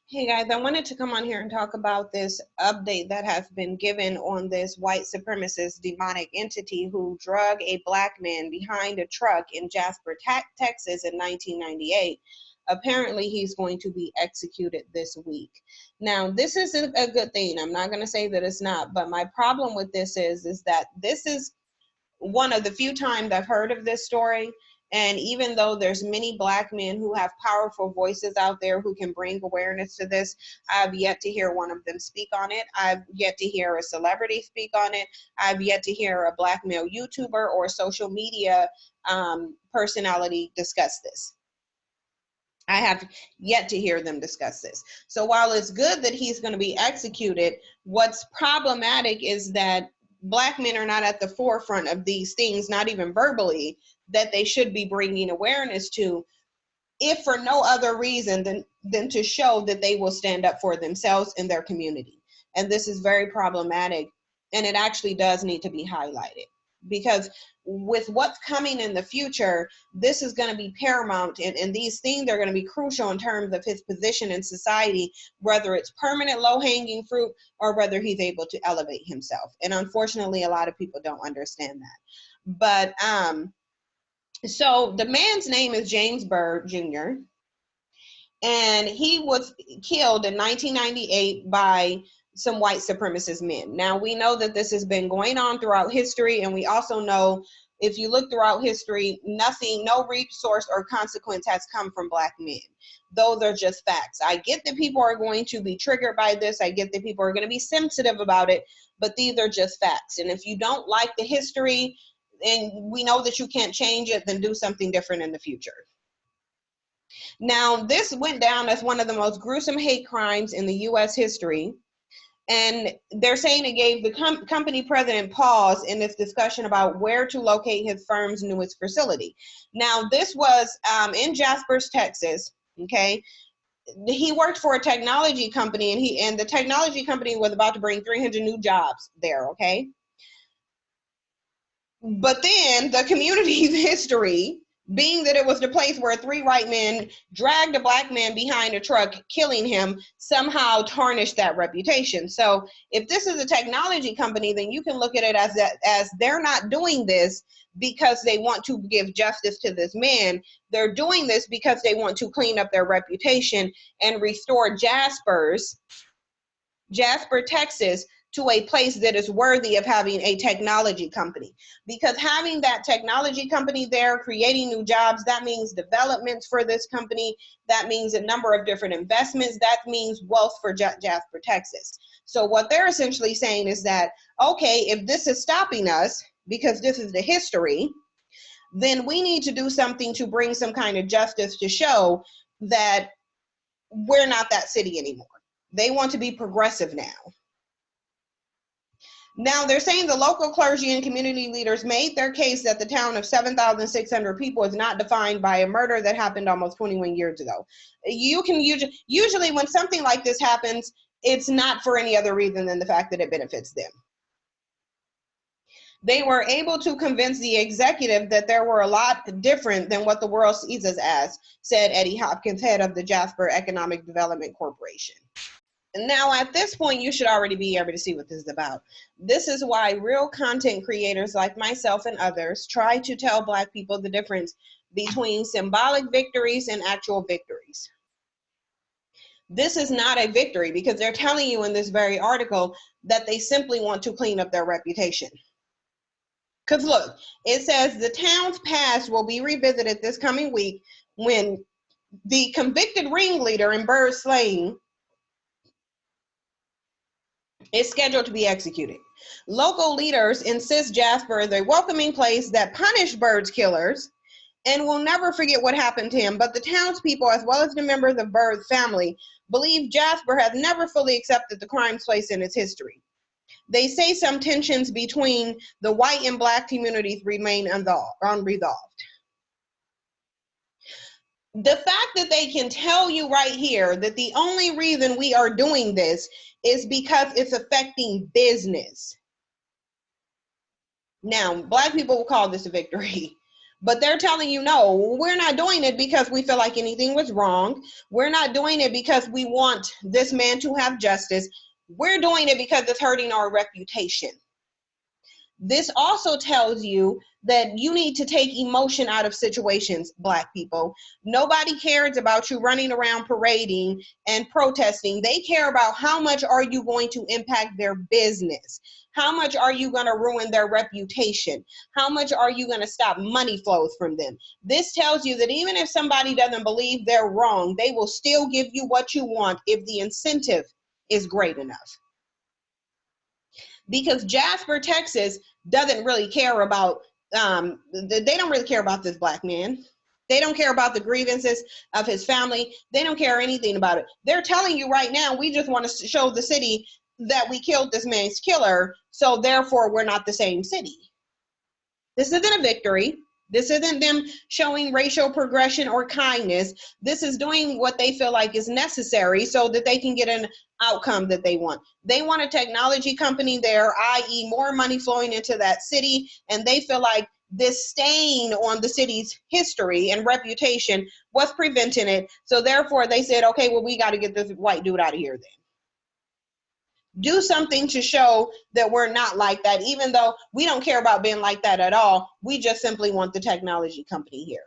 Hey guys, I wanted to come on here and talk about this update that has been given on this white supremacist demonic entity who drug a black man behind a truck in Jasper, Texas in 1998. Apparently, he's going to be executed this week. Now, this isn't a good thing. I'm not going to say that it's not, but my problem with this is that this is one of the few times I've heard of this story. And even though there's many black men who have powerful voices out there who can bring awareness to this, I've yet to hear one of them speak on it. I've yet to hear a celebrity speak on it. I've yet to hear a black male YouTuber or social media personality discuss this. I have yet to hear them discuss this. So while it's good that he's going to be executed, what's problematic is that black men are not at the forefront of these things, not even verbally, that they should be bringing awareness to, if for no other reason than to show that they will stand up for themselves and their community. And this is very problematic, and it actually does need to be highlighted, because with what's coming in the future, this is going to be paramount, and these things are going to be crucial in terms of his position in society, whether it's permanent low-hanging fruit or whether he's able to elevate himself. And unfortunately, a lot of people don't understand that. But so the man's name is James Byrd Jr., and he was killed in 1998 by some white supremacist men. Now, we know that this has been going on throughout history, and we also know, if you look throughout history, no resource or consequence has come from black men. Those are just facts. I get that people are going to be triggered by this. I get that people are going to be sensitive about it, but these are just facts. And if you don't like the history, and we know that you can't change it, then do something different in the future. Now, this went down as one of the most gruesome hate crimes in the U.S. history. And they're saying it gave the company president pause in this discussion about where to locate his firm's newest facility. Now, this was in Jasper, Texas, okay? He worked for a technology company, and the technology company was about to bring 300 new jobs there, okay? But then the community's history, being that it was the place where 3 white men dragged a black man behind a truck, killing him, somehow tarnished that reputation. So if this is a technology company, then you can look at it as they're not doing this because they want to give justice to this man. They're doing this because they want to clean up their reputation and restore Jasper, Texas, to a place that is worthy of having a technology company. Because having that technology company there, creating new jobs, that means developments for this company, that means a number of different investments, that means wealth for Jasper, Texas. So what they're essentially saying is that, okay, if this is stopping us, because this is the history, then we need to do something to bring some kind of justice to show that we're not that city anymore. They want to be progressive now. Now, they're saying the local clergy and community leaders made their case that the town of 7,600 people is not defined by a murder that happened almost 21 years ago. You can usually when something like this happens, it's not for any other reason than the fact that it benefits them. They were able to convince the executive that there were a lot different than what the world sees us as, said Eddie Hopkins, head of the Jasper Economic Development Corporation. Now, at this point, you should already be able to see what this is about. This is why real content creators like myself and others try to tell Black people the difference between symbolic victories and actual victories. This is not a victory because they're telling you in this very article that they simply want to clean up their reputation. Because look, it says the town's past will be revisited this coming week when the convicted ringleader in Byrd slaying is scheduled to be executed. Local leaders insist Jasper is a welcoming place that punished Byrd's killers and will never forget what happened to him. But the townspeople, as well as the members of Byrd's family, believe Jasper has never fully accepted the crimes placed in its history. They say some tensions between the white and Black communities remain unresolved. The fact that they can tell you right here that the only reason we are doing this is because it's affecting business. Now, Black people will call this a victory, But they're telling you, no, we're not doing it because we feel like anything was wrong. We're not doing it because we want this man to have justice. We're doing it because it's hurting our reputation. This also tells you that you need to take emotion out of situations, Black people. Nobody cares about you running around parading and protesting. They care about how much are you going to impact their business? How much are you going to ruin their reputation? How much are you going to stop money flows from them? This tells you that even if somebody doesn't believe they're wrong, they will still give you what you want if the incentive is great enough. Because Jasper, Texas doesn't really care about, they don't really care about this Black man. They don't care about the grievances of his family. They don't care anything about it. They're telling you right now, we just want to show the city that we killed this man's killer, so therefore we're not the same city. This isn't a victory. This isn't them showing racial progression or kindness. This is doing what they feel like is necessary so that they can get an outcome that they want. They want a technology company there, i.e. more money flowing into that city, and they feel like this stain on the city's history and reputation was preventing it. So therefore they said, okay, well, we got to get this white dude out of here then. Do something to show that we're not like that, even though we don't care about being like that at all. We just simply want the technology company here.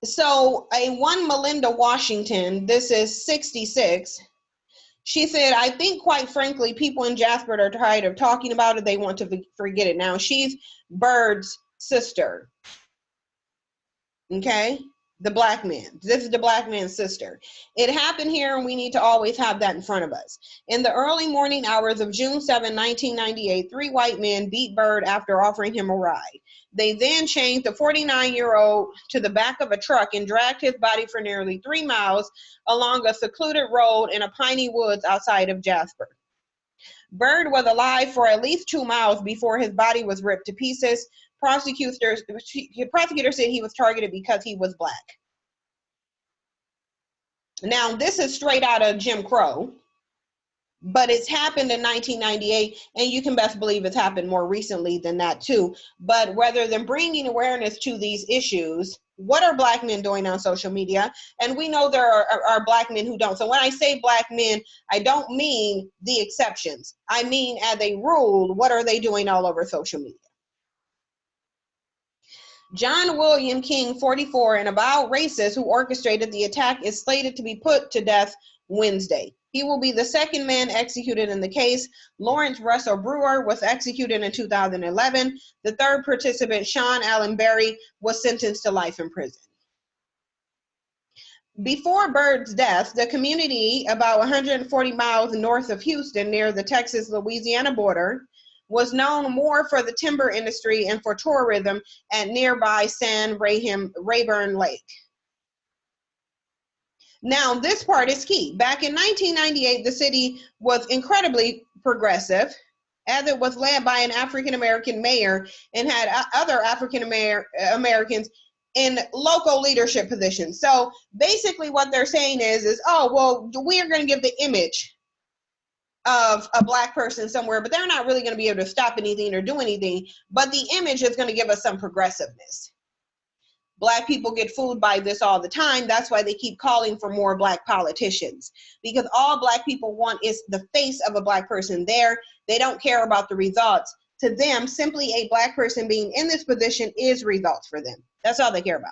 So a one Melinda Washington, this is 66, she said, I think quite frankly, people in Jasper are tired of talking about it. They want to forget it now. She's Bird's sister. Okay? The Black man. This is the Black man's sister. It happened here, and we need to always have that in front of us. In the early morning hours of June 7, 1998, 3 white men beat Bird after offering him a ride. They then chained the 49-year-old to the back of a truck and dragged his body for nearly 3 miles along a secluded road in a piney woods outside of Jasper. Bird was alive for at least 2 miles before his body was ripped to pieces. Prosecutors said he was targeted because he was Black. Now, this is straight out of Jim Crow, but it's happened in 1998, and you can best believe it's happened more recently than that too. But rather than bringing awareness to these issues, what are Black men doing on social media? And we know there are Black men who don't. So when I say Black men, I don't mean the exceptions. I mean, as a rule, what are they doing all over social media? John William King, 44, an avowed racist who orchestrated the attack, is slated to be put to death Wednesday. He will be the second man executed in the case. Lawrence Russell Brewer was executed in 2011. The third participant, Sean Allen Berry, was sentenced to life in prison. Before Bird's death, the community about 140 miles north of Houston, near the Texas-Louisiana border, was known more for the timber industry and for tourism at nearby San Rayburn Lake. Now, this part is key. Back in 1998, the city was incredibly progressive, as it was led by an African-American mayor and had other African-Americans in local leadership positions. So basically what they're saying is, oh, well, we are going to give the image of a Black person somewhere, but they're not really going to be able to stop anything or do anything, but the image is going to give us some progressiveness. Black people get fooled by this all the time. That's why they keep calling for more Black politicians, because all Black people want is the face of a Black person there. They don't care about the results. To them, simply a Black person being in this position is results for them. That's all they care about.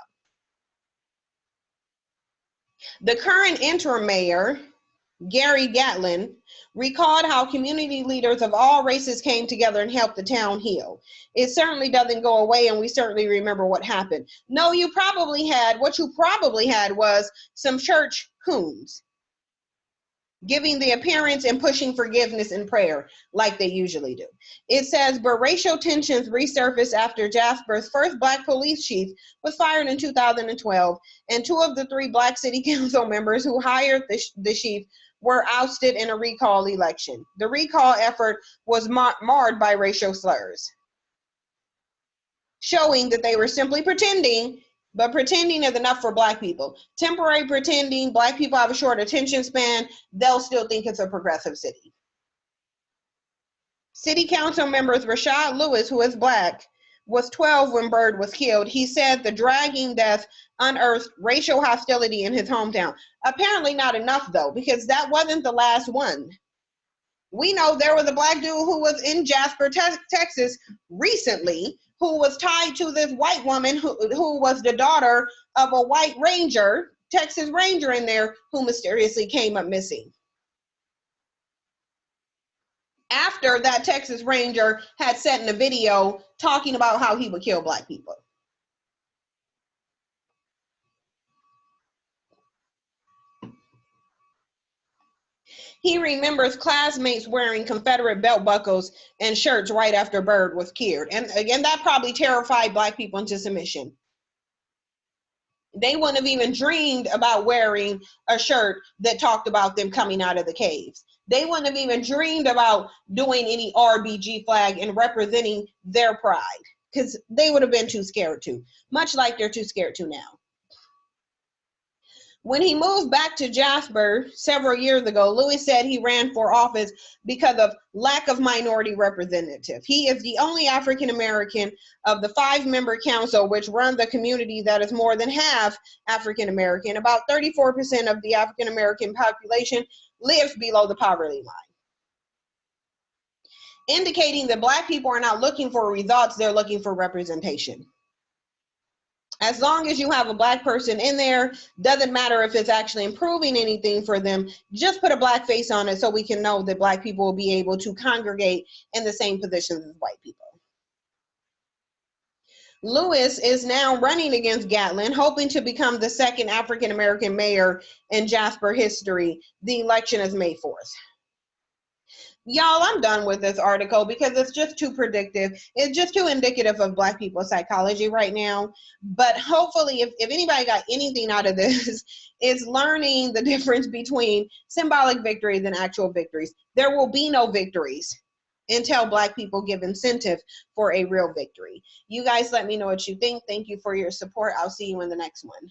The current interim mayor, Gary Gatlin, recalled how community leaders of all races came together and helped the town heal. It certainly doesn't go away, and we certainly remember what happened. No, what you probably had was some church coons giving the appearance and pushing forgiveness and prayer like they usually do. It says, but racial tensions resurfaced after Jasper's first Black police chief was fired in 2012, and 2 of the 3 Black city council members who hired the chief were ousted in a recall election. The recall effort was marred by racial slurs, showing that they were simply pretending, but pretending is enough for Black people. Temporary pretending, Black people have a short attention span, they'll still think it's a progressive city. City council members Rashad Lewis, who is black, was 12 when Byrd was killed. He said the dragging death unearthed racial hostility in his hometown. Apparently not enough, though, because that wasn't the last one. We know there was a black dude who was in Jasper, Texas recently, who was tied to this white woman who was the daughter of a white ranger, Texas Ranger in there, who mysteriously came up missing after that Texas Ranger had sent in a video talking about how he would kill black people. He remembers classmates wearing Confederate belt buckles and shirts right after Byrd was killed. And again, that probably terrified black people into submission. They wouldn't have even dreamed about wearing a shirt that talked about them coming out of the caves. They wouldn't have even dreamed about doing any RBG flag and representing their pride, because they would have been too scared to, much like they're too scared to now. When he moved back to Jasper several years ago, Lewis said he ran for office because of lack of minority representative. He is the only African American of the 5-member council, which runs a community that is more than half African American. About 34% of the African American population lives below the poverty line, indicating that black people are not looking for results, they're looking for representation. As long as you have a black person in there, doesn't matter if it's actually improving anything for them, just put a black face on it so we can know that black people will be able to congregate in the same positions as white people. Lewis is now running against Gatlin, hoping to become the second African American mayor in Jasper history. The election is May 4th. Y'all, I'm done with this article because it's just too predictive. It's just too indicative of black people's psychology right now. But hopefully, if anybody got anything out of this, it's learning the difference between symbolic victories and actual victories. There will be no victories until black people give incentive for a real victory. You guys let me know what you think. Thank you for your support. I'll see you in the next one.